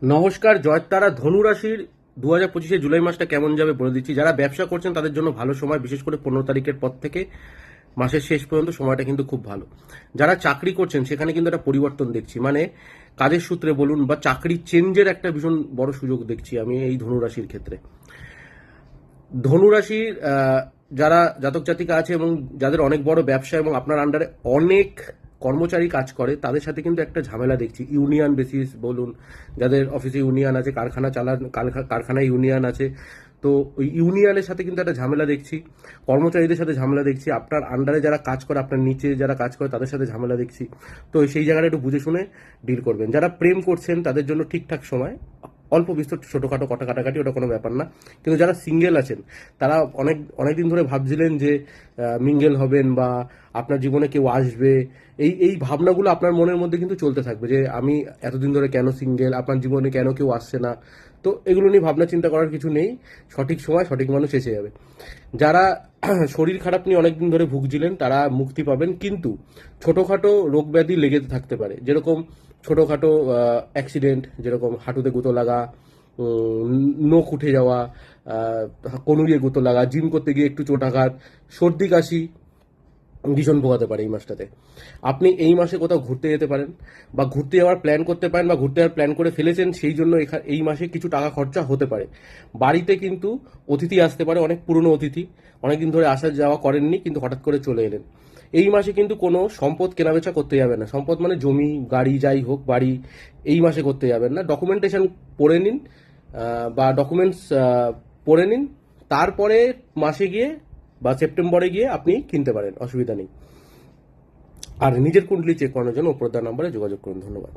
নমস্কার। জয়তারা ধনুরাশির 2025 জুলাই মাসটা কেমন যাবে বলে দিচ্ছি। যারা ব্যবসা করছেন তাদের জন্য ভালো সময়, বিশেষ করে 15 তারিখের পর থেকে মাসের শেষ পর্যন্ত সময়টা কিন্তু খুব ভালো। যারা চাকরি করছেন সেখানে কিন্তু একটা পরিবর্তন দেখছি, মানে কাজের সূত্রে বলুন বা চাকরি চেঞ্জের একটা ভীষণ বড় সুযোগ দেখছি আমি এই ধনুরাশির ক্ষেত্রে। ধনুরাশির যারা জাতক জাতিকা আছে এবং যাদের অনেক বড় ব্যবসা এবং আপনার আন্ডারে অনেক কর্মচারী কাজ করে, তাদের সাথে কিন্তু একটা ঝামেলা দেখছি। ইউনিয়ন বেসিস বলুন, যাদের অফিসে ইউনিয়ন আছে, কারখানা চালান, কারখানায় ইউনিয়ন আছে, তো ওই ইউনিয়নের সাথে কিন্তু একটা ঝামেলা দেখছি। কর্মচারীদের সাথে ঝামেলা দেখছি। আপনার আন্ডারে যারা কাজ করে, আপনার নিচে যারা কাজ করে, তাদের সাথে ঝামেলা দেখছি। তো সেই জায়গাটা একটু বুঝে শুনে ডিল করবেন। যারা প্রেম করছেন তাদের জন্য ঠিকঠাক সময়, অল্প বিস্তর ছোটোখাটো কটা কাটাকাটি, ওটা কোনো ব্যাপার না। কিন্তু যারা সিঙ্গেল আছেন, তারা অনেক দিন ধরে ভাবছিলেন যে মিঙ্গেল হবেন বা আপনার জীবনে কেউ আসবে, এই ভাবনাগুলো আপনার মনের মধ্যে কিন্তু চলতে থাকবে যে আমি এতদিন ধরে কেন সিঙ্গেল, আপনার জীবনে কেন কেউ আসছে না। তো এগুলো নিয়ে ভাবনা চিন্তা করার কিছু নেই। সঠিক সময় সঠিক মানুষ এসে যাবে। যারা শরীর খারাপ নিয়ে অনেকদিন ধরে ভুগছিলেন তারা মুক্তি পাবেন, কিন্তু ছোটোখাটো রোগ ব্যাধি লেগে থাকতে পারে। যেরকম ছোটোখাটো অ্যাক্সিডেন্ট, যেরকম হাঁটুতে গুঁতো লাগা, নখ উঠে যাওয়া, কনুইয়ে গুঁতো লাগা, জিম করতে গিয়ে একটু চোটাঘাত, সর্দি কাশি ভীষণ পোহাতে পারে এই মাসটাতে। আপনি এই মাসে কোথাও ঘুরতে যেতে পারেন বা ঘুরতে যাওয়ার প্ল্যান করতে পারেন বা ঘুরতে যাওয়ার প্ল্যান করে ফেলেছেন, সেই জন্য এই মাসে কিছু টাকা খরচা হতে পারে। বাড়িতে কিন্তু অতিথি আসতে পারে, অনেক পুরনো অতিথি, অনেকদিন ধরে আসা যাওয়া করেননি কিন্তু হঠাৎ করে চলে এলেন। এই মাসে কিন্তু কোনো সম্পদ কেনাবেচা করতে যাবেন না। সম্পদ মানে জমি, গাড়ি, যাই হোক, বাড়ি এই মাসে করতে যাবেন না। ডকুমেন্টেশন পড়ে নিন, বা ডকুমেন্টস পড়ে নিন, তারপরে মাসে গিয়ে বা সেপ্টেম্বরে গিয়ে আপনি কিনতে পারেন, অসুবিধা নেই। আর নিজের কুণ্ডলি চেক করানোর জন্য উপর দেওয়া নম্বরে যোগাযোগ করুন। ধন্যবাদ।